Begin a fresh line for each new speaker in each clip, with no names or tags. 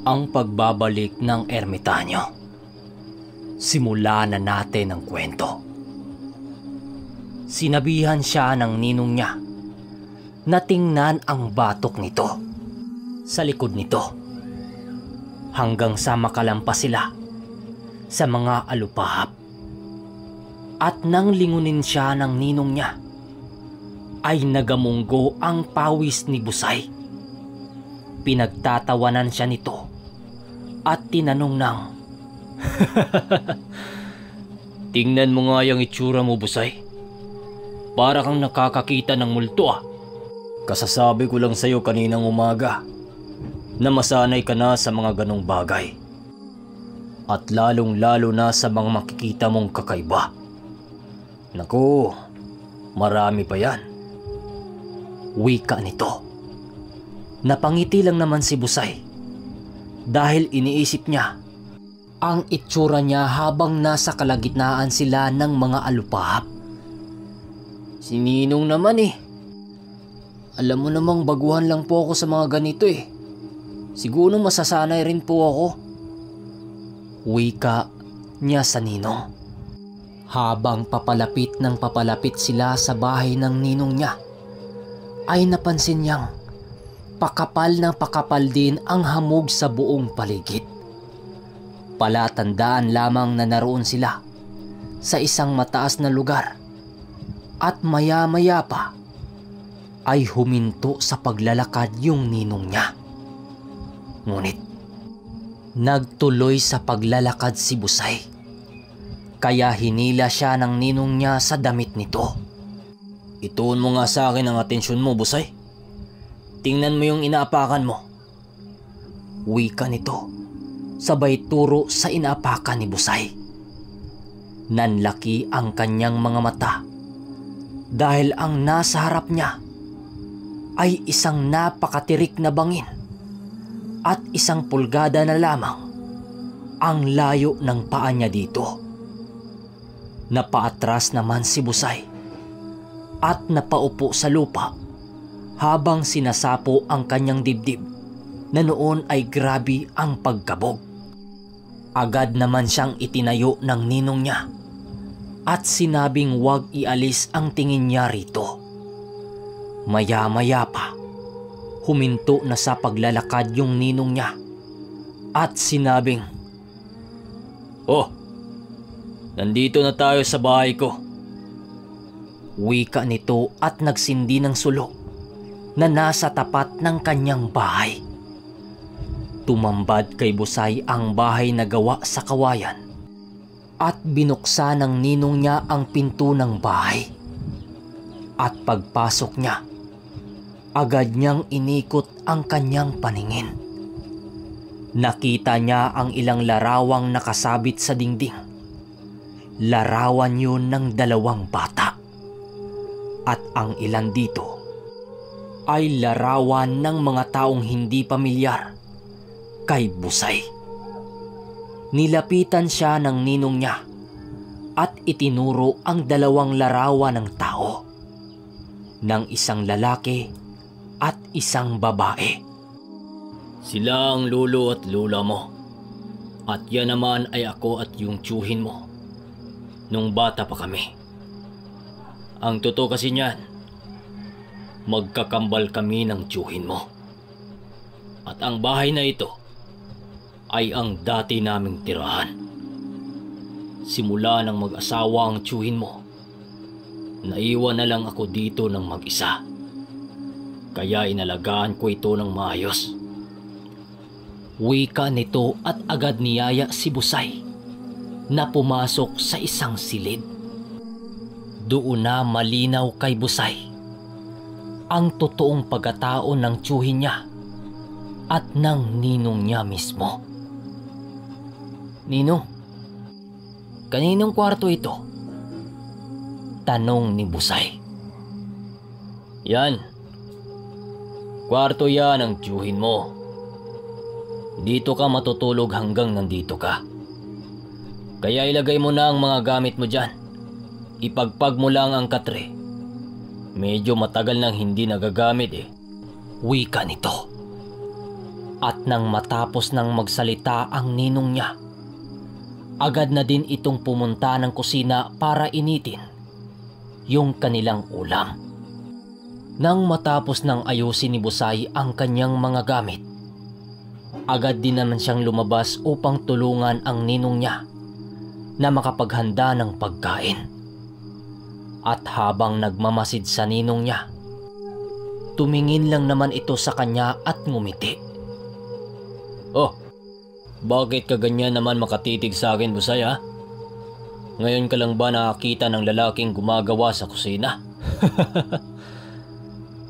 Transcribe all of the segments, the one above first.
ang pagbabalik ng ermitanyo. Simulan na natin ang kwento. Sinabihan siya ng ninong niya na tingnan ang batok nito sa likod nito hanggang sa makalampas sila sa mga alupahap. At nang lingunin siya ng ninong niya, ay nagamunggo ang pawis ni Busay. Pinagtatawanan siya nito at tinanong ng, "Tingnan mo nga yung itsura mo, Busay. Para kang nakakakita ng multo ah. Kasasabi ko lang sa'yo kaninang umaga na masanay ka na sa mga ganong bagay. At lalong-lalo na sa mga makikita mong kakaiba. Naku, marami pa yan." Wika nito. Napangiti lang naman si Busay dahil iniisip niya ang itsura niya habang nasa kalagitnaan sila ng mga alupahap. Si Ninong naman eh. Alam mo namang baguhan lang po ako sa mga ganito eh. Siguro masasanay rin po ako. Wika niya sa ninong. Habang papalapit sila sa bahay ng ninong niya, ay napansin niyang pakapal ng pakapal din ang hamog sa buong paligid. Palatandaan lamang na naroon sila sa isang mataas na lugar at maya-maya pa ay huminto sa paglalakad yung ninong niya. Ngunit nagtuloy sa paglalakad si Busay, kaya hinila siya ng ninong niya sa damit nito. "Ituon mo nga sa akin ang atensyon mo, Busay. Tingnan mo yung inaapakan mo." Wika nito, sabay turo sa inaapakan ni Busay. Nanlaki ang kanyang mga mata dahil ang nasa harap niya ay isang napakatirik na bangin at 1 pulgada na lamang ang layo ng paa niya dito. Napaatras naman si Busay at napaupo sa lupa habang sinasapo ang kanyang dibdib na noon ay grabe ang pagkabog. Agad naman siyang itinayo ng ninong niya at sinabing huwag ialis ang tingin niya rito. Maya-maya pa, huminto na sa paglalakad yung ninong niya at sinabing, "Oh, nandito na tayo sa bahay ko." Wika nito at nagsindi ng sulok na nasa tapat ng kanyang bahay. Tumambad kay Busay ang bahay na gawa sa kawayan at binuksan ng ninong niya ang pinto ng bahay. At pagpasok niya, agad niyang inikot ang kanyang paningin. Nakita niya ang ilang larawang nakasabit sa dingding. Larawan yun ng 2 bata. At ang ilan dito ay larawan ng mga taong hindi pamilyar kay Busay. Nilapitan siya ng ninong niya at itinuro ang 2 larawan ng tao, ng isang lalaki at isang babae. "Sila ang lolo at lola mo, at yan naman ay ako at yung tiyuhin mo nung bata pa kami. Ang totoo kasi niyan, magkakambal kami ng tiyuhin mo. At ang bahay na ito ay ang dati naming tirahan. Simula nang mag-asawa ang tiyuhin mo, naiwan na lang ako dito ng mag-isa. Kaya inalagaan ko ito ng maayos." Wika nito at agad niyaya si Busay na pumasok sa isang silid. Doon na malinaw kay Busay ang totoong pagkatao ng tiyuhin niya at ng ninong niya mismo. "Ninong, kaninong kwarto ito?" tanong ni Busay. "Yan, kwarto yan ng tiyuhin mo. Dito ka matutulog hanggang nandito ka. Kaya ilagay mo na ang mga gamit mo dyan. Ipagpag mo lang ang katre. Medyo matagal nang hindi nagagamit eh." Wika nito. At nang matapos nang magsalita ang ninong niya, agad na din itong pumunta ng kusina para initin yung kanilang ulam. Nang matapos nang ayusin ni Busay ang kanyang mga gamit, agad din naman siyang lumabas upang tulungan ang ninong niya na makapaghanda ng pagkain. At habang nagmamasid sa ninong niya, tumingin lang naman ito sa kanya at ngumiti. "Oh, bakit ka ganyan naman makatitig sa akin, Busay, ha? Ngayon ka lang ba nakakita ng lalaking gumagawa sa kusina?"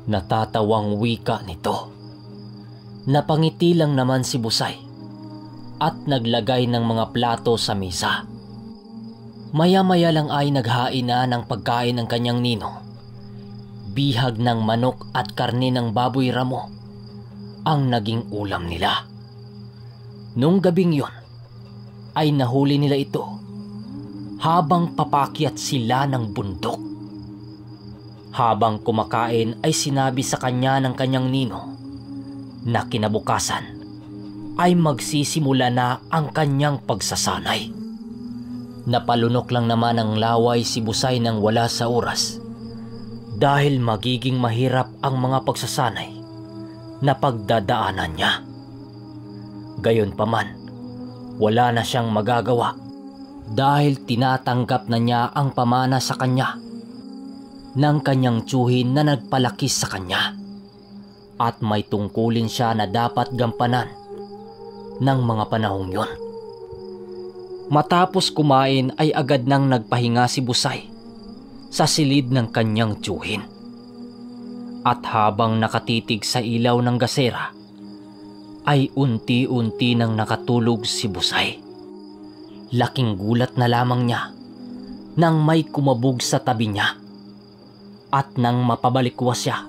Natatawang wika nito. Napangiti lang naman si Busay at naglagay ng mga plato sa mesa. Maya-maya lang ay naghain na ng pagkain ng kanyang ninong. Bihag ng manok at karne ng baboy ramo ang naging ulam nila. Nung gabing yon ay nahuli nila ito habang papakyat sila ng bundok. Habang kumakain ay sinabi sa kanya ng kanyang ninong na kinabukasan ay magsisimula na ang kanyang pagsasanay. Napalunok lang naman ang laway si Busay nang wala sa oras dahil magiging mahirap ang mga pagsasanay na pagdadaanan niya. Gayunpaman, wala na siyang magagawa dahil tinatanggap na niya ang pamana sa kanya ng kanyang tiyuhin na nagpalaki sa kanya at may tungkulin siya na dapat gampanan ng mga panahong yon. Matapos kumain ay agad nang nagpahinga si Busay sa silid ng kanyang tiyuhin. At habang nakatitig sa ilaw ng gasera ay unti-unti nang nakatulog si Busay. Laking gulat na lamang niya nang may kumabog sa tabi niya at nang mapabalikwas siya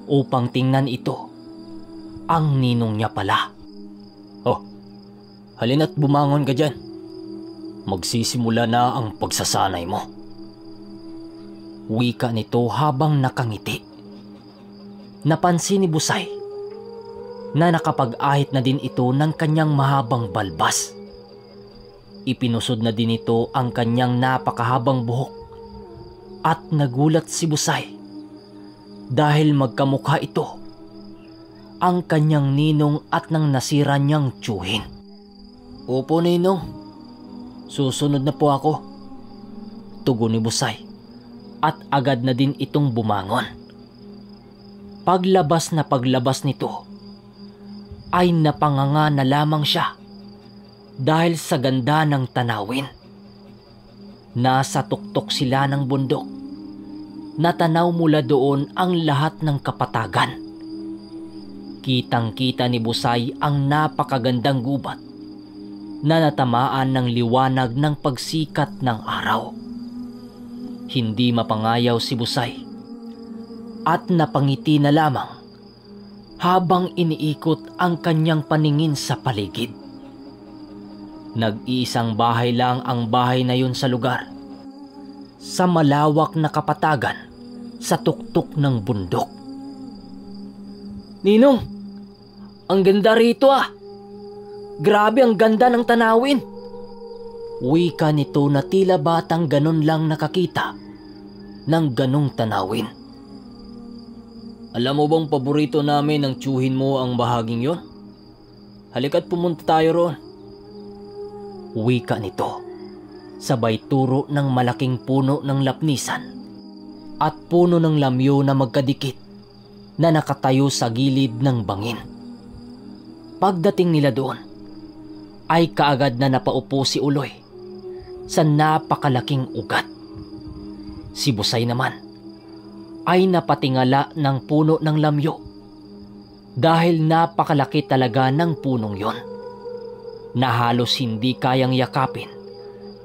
upang tingnan ito, ang ninong niya pala. "Oh, halina't bumangon ka dyan. Magsisimula na ang pagsasanay mo." Wika nito habang nakangiti. Napansin ni Busay na nakapag-ahit na din ito ng kanyang mahabang balbas. Ipinusod na din ito ang kanyang napakahabang buhok at nagulat si Busay dahil magkamukha ito ang kanyang ninong at nang nasira niyang tiyuhin. "Opo, ninong. Susunod na po ako," tugon ni Busay at agad na din itong bumangon. Paglabas nito ay napanganga na lamang siya dahil sa ganda ng tanawin. Nasa tuktok sila ng bundok. Natanaw mula doon ang lahat ng kapatagan. Kitang-kita ni Busay ang napakagandang gubat na natamaan ng liwanag ng pagsikat ng araw. Hindi mapangayaw si Busay at napangiti na lamang habang iniikot ang kanyang paningin sa paligid. Nag-iisang bahay lang ang bahay na yun sa lugar, sa malawak na kapatagan sa tuktok ng bundok. "Ninong, ang ganda rito ah! Grabe ang ganda ng tanawin!" Wika nito na tila batang ganon lang nakakita ng ganong tanawin. "Alam mo bang paborito namin ng tiyuhin mo ang bahaging yon? Halika't pumunta tayo roon." Wika nito, sabay turo ng malaking puno ng lapnisan at puno ng lamyo na magkadikit na nakatayo sa gilid ng bangin. Pagdating nila doon, ay kaagad na napaupo si Uloy sa napakalaking ugat. Si Busay naman ay napatingala ng puno ng lamyo dahil napakalaki talaga ng punong yon na halos hindi kayang yakapin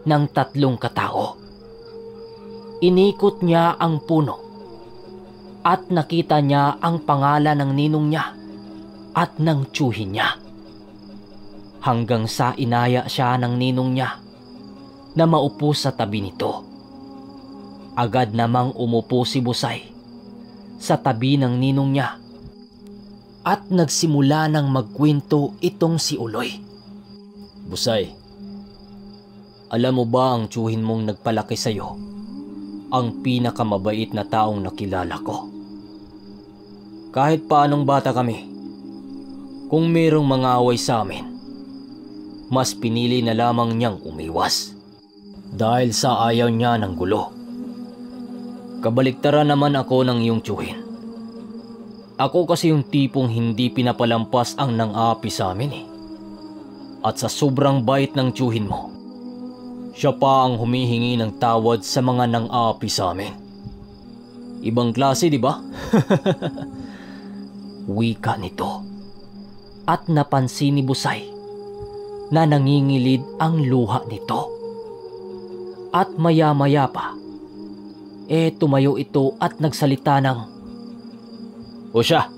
ng 3 katao. Inikot niya ang puno at nakita niya ang pangalan ng ninong niya at ng tiyuhin niya. Hanggang sa inaya siya ng ninong niya na maupo sa tabi nito. Agad namang umupo si Busay sa tabi ng ninong niya at nagsimula ng magkwento itong si Uloy. Busay, alam mo ba ang tiyuhin mong nagpalaki sa'yo ang pinakamabait na taong nakilala ko? Kahit paanong bata kami, kung mayroong mga away sa amin, mas pinili na lamang niyang umiwas dahil sa ayaw niya ng gulo. Kabaliktaran naman ako ng iyong tiyuhin. Ako kasi yung tipong hindi pinapalampas ang nang-aapi sa amin eh. At sa sobrang bait ng tiyuhin mo, siya pa ang humihingi ng tawad sa mga nang-aapi sa amin. Ibang klase, di ba? Wika nito. At napansin ni Busay na nangingilid ang luha nito. At maya-maya pa, tumayo ito at nagsalita ng, "O siya,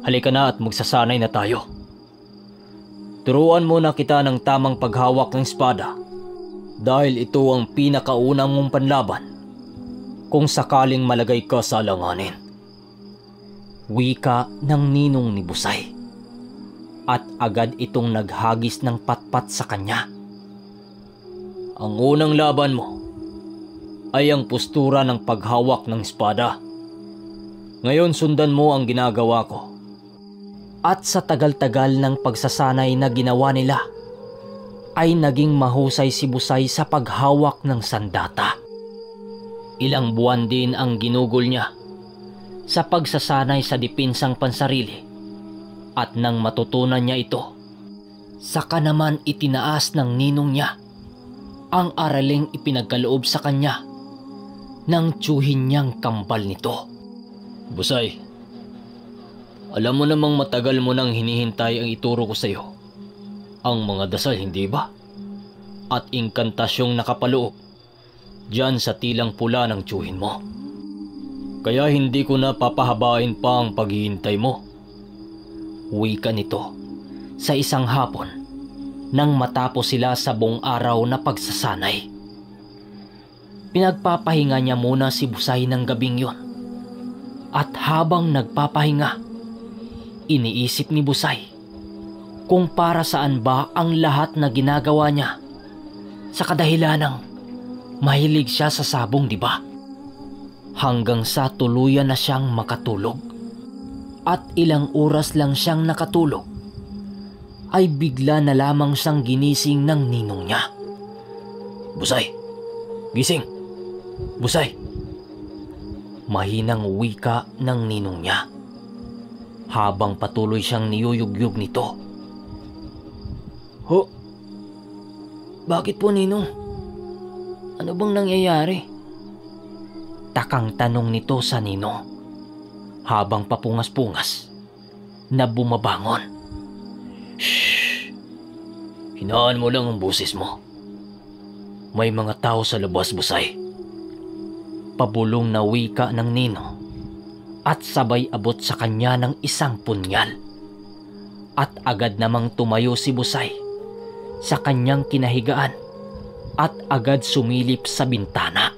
halika na at magsasanay na tayo. Turuan muna kita ng tamang paghawak ng espada dahil ito ang pinakaunang mong panlaban kung sakaling malagay ka sa alanganin." Wika ng ninong ni Busay at agad itong naghagis ng patpat sa kanya. Ang unang laban mo ay ang postura ng paghawak ng espada. Ngayon sundan mo ang ginagawa ko. At sa tagal-tagal ng pagsasanay na ginawa nila, ay naging mahusay si Busay sa paghawak ng sandata. Ilang buwan din ang ginugol niya sa pagsasanay sa depinsang pansarili at nang matutunan niya ito, saka naman itinaas ng ninong niya ang araling ipinagkaloob sa kanya ng tiyuhin niyang kambal nito. Busay, alam mo namang matagal mo nang hinihintay ang ituro ko sa iyo. Ang mga dasal, hindi ba? At inkantasyong nakapaloob diyan sa tilang pula ng tiyuhin mo. Kaya hindi ko na papahabain pa ang paghihintay mo. Wika nito sa isang hapon nang matapos sila sa buong araw na pagsasanay. Pinagpapahinga niya muna si Busay ng gabing yon. At habang nagpapahinga, iniisip ni Busay kung para saan ba ang lahat na ginagawa niya sa kadahilanang mahilig siya sa sabong, di ba? Hanggang sa tuluyan na siyang makatulog. At ilang oras lang siyang nakatulog, ay bigla na lamang siyang ginising ng ninong niya. Busay, gising! Busay! Mahinang wika ng ninong niya habang patuloy siyang niyuyugyug nito. Ho? Bakit po, ninong? Ano bang nangyayari? Takang tanong nito sa ninong habang papungas-pungas na bumabangon. Shhh! Hinaan mo lang ang boses mo. May mga tao sa labas, Busay. Pabulong na wika ng nino at sabay abot sa kanya ng isang punyal. At agad namang tumayo si Busay sa kanyang kinahigaan at agad sumilip sa bintana.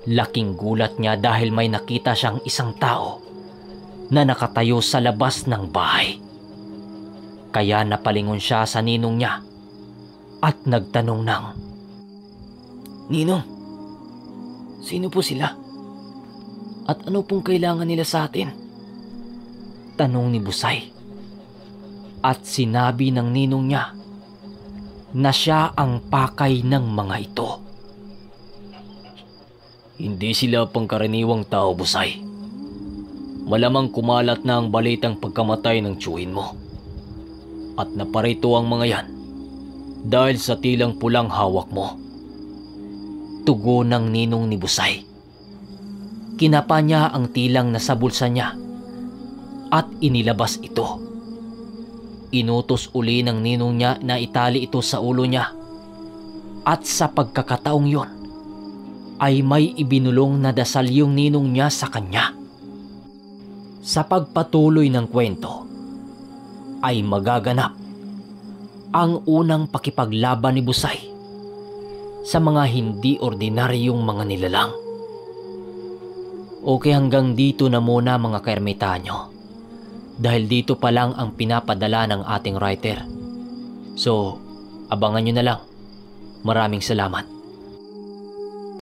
Laking gulat niya dahil may nakita siyang isang tao na nakatayo sa labas ng bahay. Kaya napalingon siya sa ninong niya at nagtanong ng, "Ninong, sino po sila? At ano pong kailangan nila sa atin?" Tanong ni Busay. At sinabi ng ninong niya na siya ang pakay ng mga ito. Hindi sila pangkaraniwang tao, Busay. Malamang kumalat na ang balitang pagkamatay ng tiyuhin mo. At naparito ang mga yan dahil sa tilang pulang hawak mo. Tugon ng ninong ni Busay. Kinapa niya ang tilang nasa bulsa niya at inilabas ito. Inutos uli ng ninong niya na itali ito sa ulo niya. At sa pagkakataong yon, ay may ibinulong na dasal yung ninong niya sa kanya. Sa pagpatuloy ng kwento, ay magaganap ang unang pakipaglaban ni Busay sa mga hindi ordinaryong mga nilalang. Okay, hanggang dito na muna mga kaermitanyo. dahil dito pa lang ang pinapadala ng ating writer. So, abangan nyo na lang. Maraming salamat.